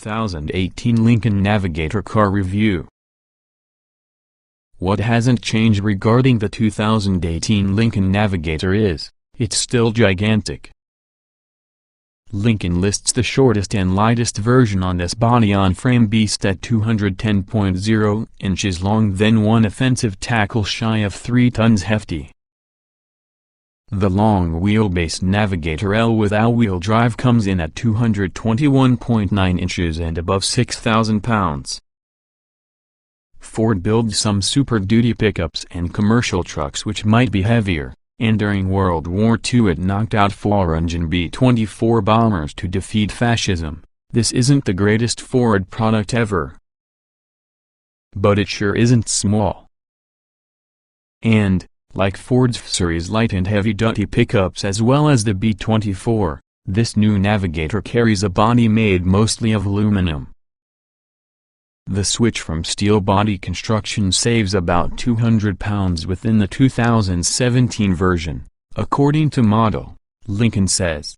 2018 Lincoln Navigator car review. What hasn't changed regarding the 2018 Lincoln Navigator is, it's still gigantic. Lincoln lists the shortest and lightest version on this body-on-frame beast at 210.0 inches long, then one offensive tackle shy of 3 tons hefty. The long-wheelbase Navigator L with all-wheel drive comes in at 221.9 inches and above 6,000 pounds. Ford builds some Super Duty pickups and commercial trucks which might be heavier, and during World War II it knocked out 4-engine B-24 bombers to defeat fascism. This isn't the greatest Ford product ever, but it sure isn't small. And, like Ford's F-Series light and heavy-duty pickups as well as the B-24, this new Navigator carries a body made mostly of aluminum. The switch from steel body construction saves about 200 pounds within the 2017 version, according to Model, Lincoln says.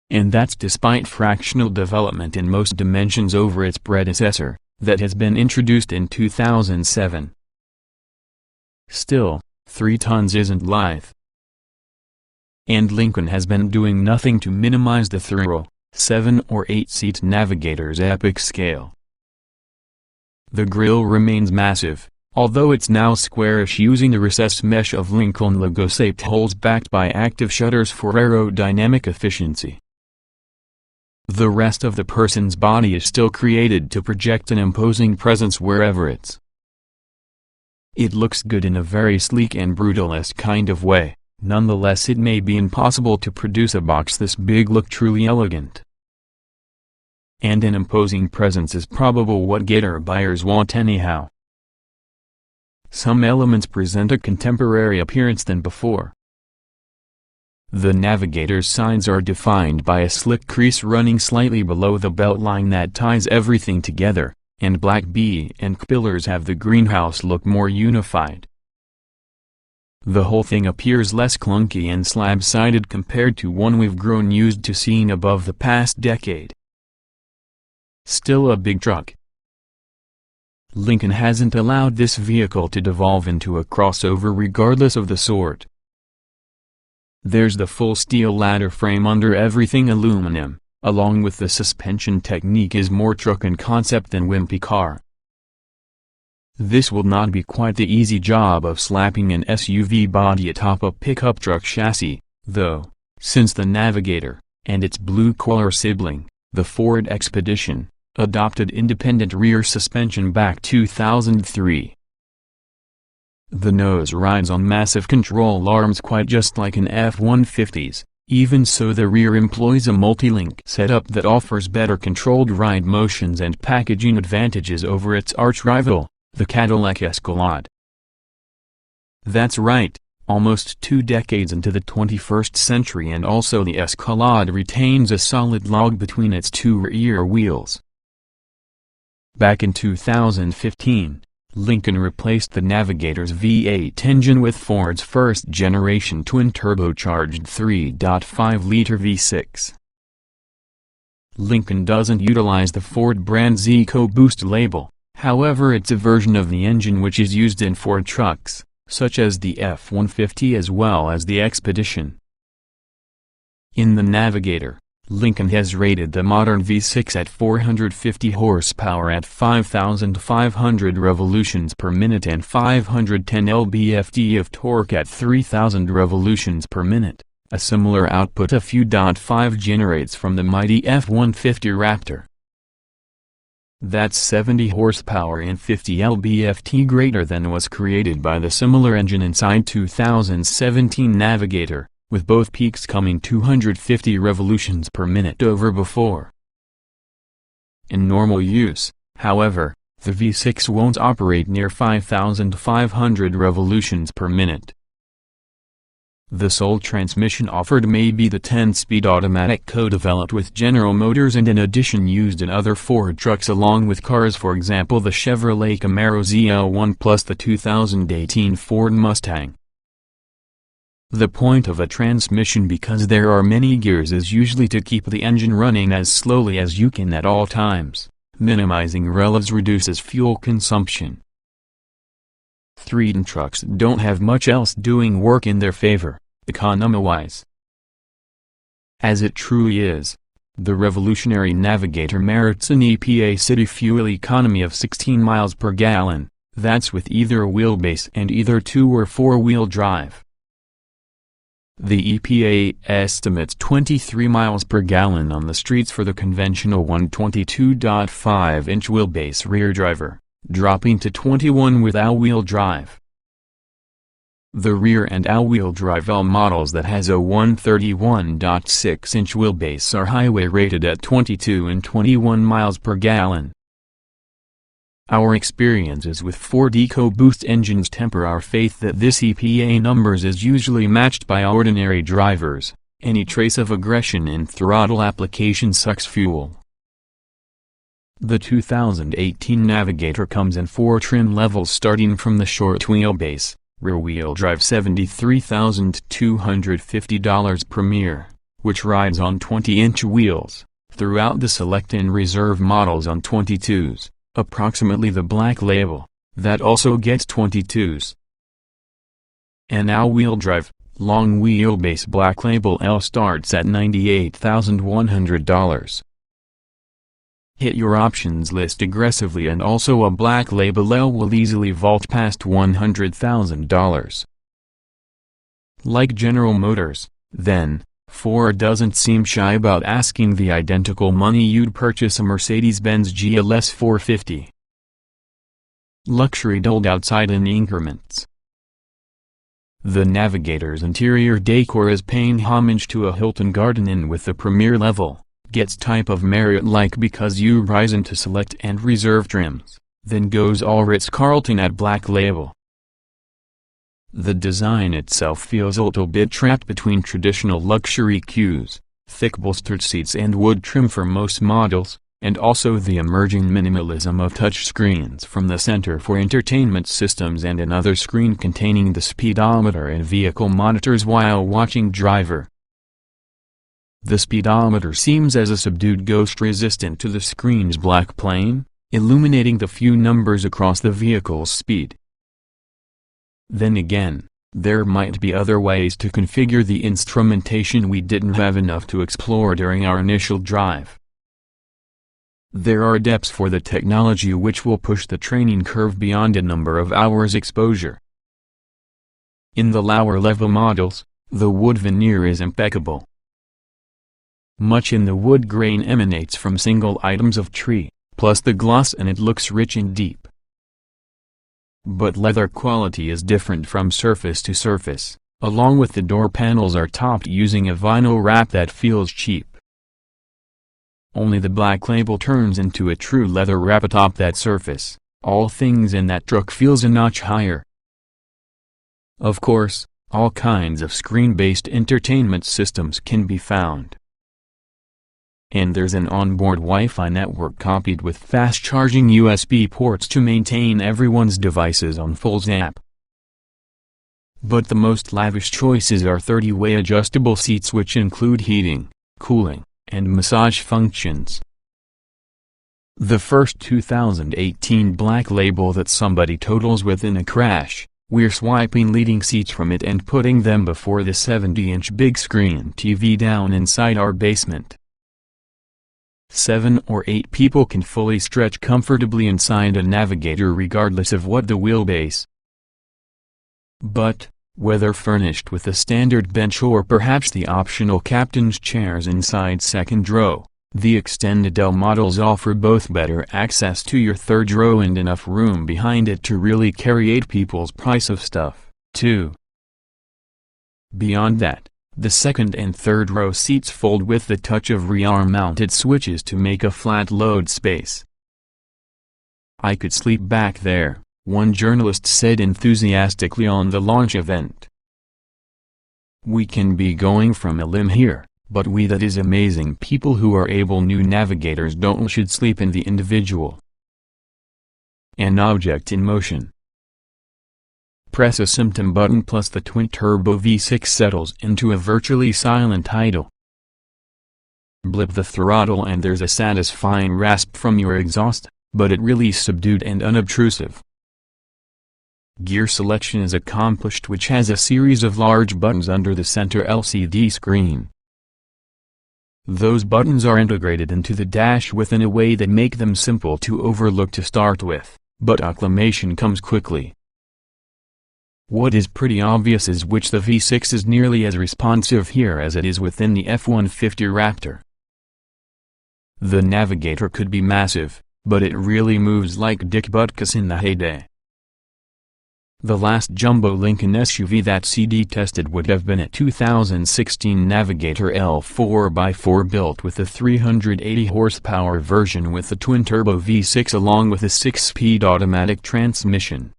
And that's despite fractional development in most dimensions over its predecessor, that has been introduced in 2007. Still, 3 tons isn't lithe. And Lincoln has been doing nothing to minimize the thorough, 7 or 8-seat Navigator's epic scale. The grille remains massive, although it's now squarish using the recessed mesh of Lincoln logo-shaped holes backed by active shutters for aerodynamic efficiency. The rest of the person's body is still created to project an imposing presence wherever it's. It looks good in a very sleek and brutalist kind of way. Nonetheless, it may be impossible to produce a box this big look truly elegant. And an imposing presence is probably what Gator buyers want anyhow. Some elements present a contemporary appearance than before. The Navigator's sides are defined by a slick crease running slightly below the belt line that ties everything together, and black B and C pillars have the greenhouse look more unified. The whole thing appears less clunky and slab-sided compared to one we've grown used to seeing above the past decade. Still a big truck. Lincoln hasn't allowed this vehicle to devolve into a crossover regardless of the sort. There's the full steel ladder frame under everything aluminum, along with the suspension technique is more truck in concept than wimpy car. This will not be quite the easy job of slapping an SUV body atop a pickup truck chassis, though, since the Navigator, and its blue-collar sibling, the Ford Expedition, adopted independent rear suspension back 2003. The nose rides on massive control arms quite just like an F-150's, even so the rear employs a multi-link setup that offers better controlled ride motions and packaging advantages over its arch-rival, the Cadillac Escalade. That's right, almost 2 decades into the 21st century, and also the Escalade retains a solid log between its 2 rear wheels. Back in 2015, Lincoln replaced the Navigator's V8 engine with Ford's first-generation twin-turbocharged 3.5-liter V6. Lincoln doesn't utilize the Ford brand's EcoBoost label, however it's a version of the engine which is used in Ford trucks, such as the F-150 as well as the Expedition. In the Navigator, Lincoln has rated the modern V6 at 450 horsepower at 5,500 revolutions per minute and 510 lb-ft of torque at 3,000 revolutions per minute, a similar output a few .5 generates from the mighty F-150 Raptor. That's 70 horsepower and 50 lb-ft greater than was created by the similar engine inside 2017 Navigator, with both peaks coming 250 revolutions per minute over before. In normal use, however, the V6 won't operate near 5,500 revolutions per minute. The sole transmission offered may be the 10-speed automatic co-developed with General Motors and in addition used in other Ford trucks along with cars, for example the Chevrolet Camaro ZL1 plus the 2018 Ford Mustang. The point of a transmission, because there are many gears, is usually to keep the engine running as slowly as you can at all times. Minimizing revs reduces fuel consumption. 3-ton trucks don't have much else doing work in their favor, economy-wise. As it truly is, the revolutionary Navigator merits an EPA city fuel economy of 16 miles per gallon, that's with either a wheelbase and either 2- or 4-wheel drive. The EPA estimates 23 miles per gallon on the streets for the conventional 122.5-inch wheelbase rear driver, dropping to 21 with all-wheel drive. The rear and all-wheel drive L models that has a 131.6-inch wheelbase are highway rated at 22 and 21 miles per gallon. Our experiences with Ford EcoBoost engines temper our faith that this EPA numbers is usually matched by ordinary drivers. Any trace of aggression in throttle application sucks fuel. The 2018 Navigator comes in 4 trim levels, starting from the short wheelbase, rear-wheel drive $73,250 Premier, which rides on 20-inch wheels, throughout the Select and Reserve models on 22s. Approximately the Black Label, that also gets 22s. An all-wheel drive, long wheelbase Black Label L starts at $98,100. Hit your options list aggressively, and also a Black Label L will easily vault past $100,000. Like General Motors, then, Ford doesn't seem shy about asking the identical money you'd purchase a Mercedes-Benz GLS 450. Luxury doled outside in increments. The Navigator's interior decor is paying homage to a Hilton Garden Inn with the Premier level, gets type of Marriott-like because you rise into Select and Reserve trims, then goes all Ritz-Carlton at Black Label. The design itself feels a little bit trapped between traditional luxury cues, thick bolstered seats and wood trim for most models, and also the emerging minimalism of touchscreens from the Center for Entertainment Systems and another screen containing the speedometer and vehicle monitors while watching driver. The speedometer seems as a subdued ghost resistant to the screen's black plane, illuminating the few numbers across the vehicle's speed. Then again, there might be other ways to configure the instrumentation we didn't have enough to explore during our initial drive. There are depths for the technology which will push the training curve beyond a number of hours exposure. In the lower level models, the wood veneer is impeccable. Much in the wood grain emanates from single items of tree, plus the gloss, and it looks rich and deep. But leather quality is different from surface to surface, along with the door panels are topped using a vinyl wrap that feels cheap. Only the Black Label turns into a true leather wrap atop that surface. All things in that truck feels a notch higher. Of course, all kinds of screen-based entertainment systems can be found. And there's an onboard Wi-Fi network copied with fast-charging USB ports to maintain everyone's devices on full zap. But the most lavish choices are 30-way adjustable seats which include heating, cooling, and massage functions. The first 2018 Black Label that somebody totals within a crash, we're swiping leading seats from it and putting them before the 70-inch big screen TV down inside our basement. 7 or 8 people can fully stretch comfortably inside a Navigator regardless of what the wheelbase. But, whether furnished with a standard bench or perhaps the optional captain's chairs inside second row, the extended L models offer both better access to your third row and enough room behind it to really carry 8 people's price of stuff, too. Beyond that, the second and third row seats fold with the touch of rear-mounted switches to make a flat load space. "I could sleep back there," one journalist said enthusiastically on the launch event. We can be going from a limb here, but we, that is amazing people who are able, new Navigators don't should sleep in the individual. An object in motion. press a symptom button plus the twin-turbo V6 settles into a virtually silent idle. Blip the throttle and there's a satisfying rasp from your exhaust, but it really subdued and unobtrusive. Gear selection is accomplished, which has a series of large buttons under the center LCD screen. Those buttons are integrated into the dash within a way that make them simple to overlook to start with, but acclimation comes quickly. What is pretty obvious is which the V6 is nearly as responsive here as it is within the F-150 Raptor. The Navigator could be massive, but it really moves like Dick Butkus in the heyday. The last jumbo Lincoln SUV that CD tested would have been a 2016 Navigator L4x4 built with a 380 horsepower version with the twin-turbo V6 along with a 6-speed automatic transmission.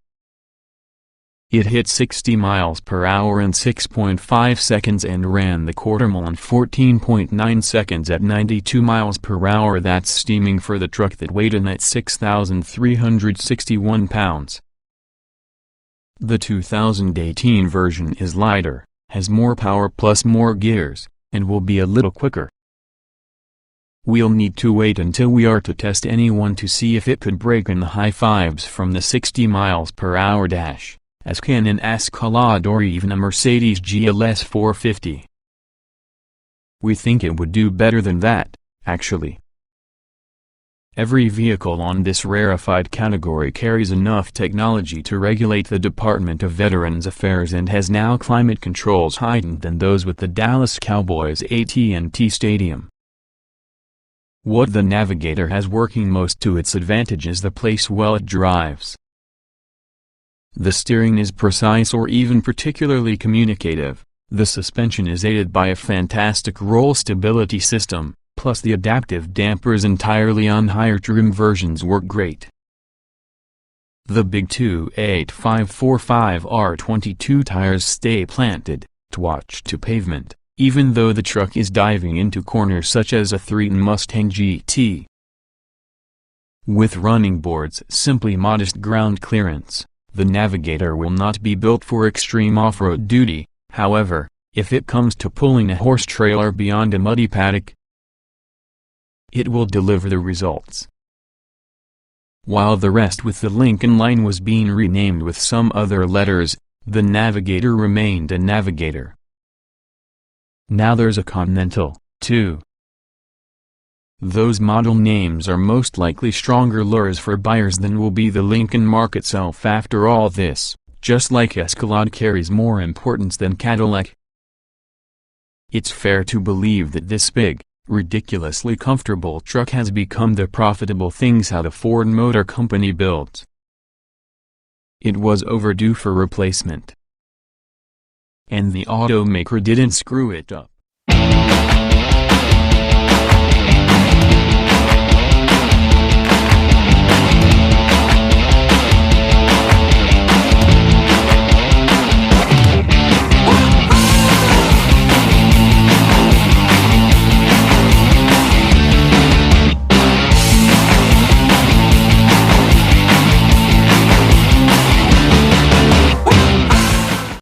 It hit 60 miles per hour in 6.5 seconds and ran the quarter mile in 14.9 seconds at 92 miles per hour. That's steaming for the truck that weighed in at 6,361 pounds. The 2018 version is lighter, has more power plus more gears, and will be a little quicker. We'll need to wait until we are to test anyone to see if it could break in the high fives from the 60 miles per hour dash, as can an Escalade or even a Mercedes GLS 450. We think it would do better than that, actually. Every vehicle on this rarefied category carries enough technology to regulate the Department of Veterans Affairs and has now climate controls heightened than those with the Dallas Cowboys AT&T Stadium. What the Navigator has working most to its advantage is the place while it drives. The steering is precise or even particularly communicative, the suspension is aided by a fantastic roll stability system, plus the adaptive dampers entirely on higher trim versions work great. The big 285/45R22 tires stay planted, twatch to pavement, even though the truck is diving into corners such as a 3-ton Mustang GT. With running boards simply modest ground clearance, the Navigator will not be built for extreme off-road duty. However, if it comes to pulling a horse trailer beyond a muddy paddock, it will deliver the results. While the rest with the Lincoln line was being renamed with some other letters, the Navigator remained a Navigator. Now there's a Continental, too. Those model names are most likely stronger lures for buyers than will be the Lincoln mark itself after all this, just like Escalade carries more importance than Cadillac. It's fair to believe that this big, ridiculously comfortable truck has become the profitable things how the Ford Motor Company builds. It was overdue for replacement. And the automaker didn't screw it up.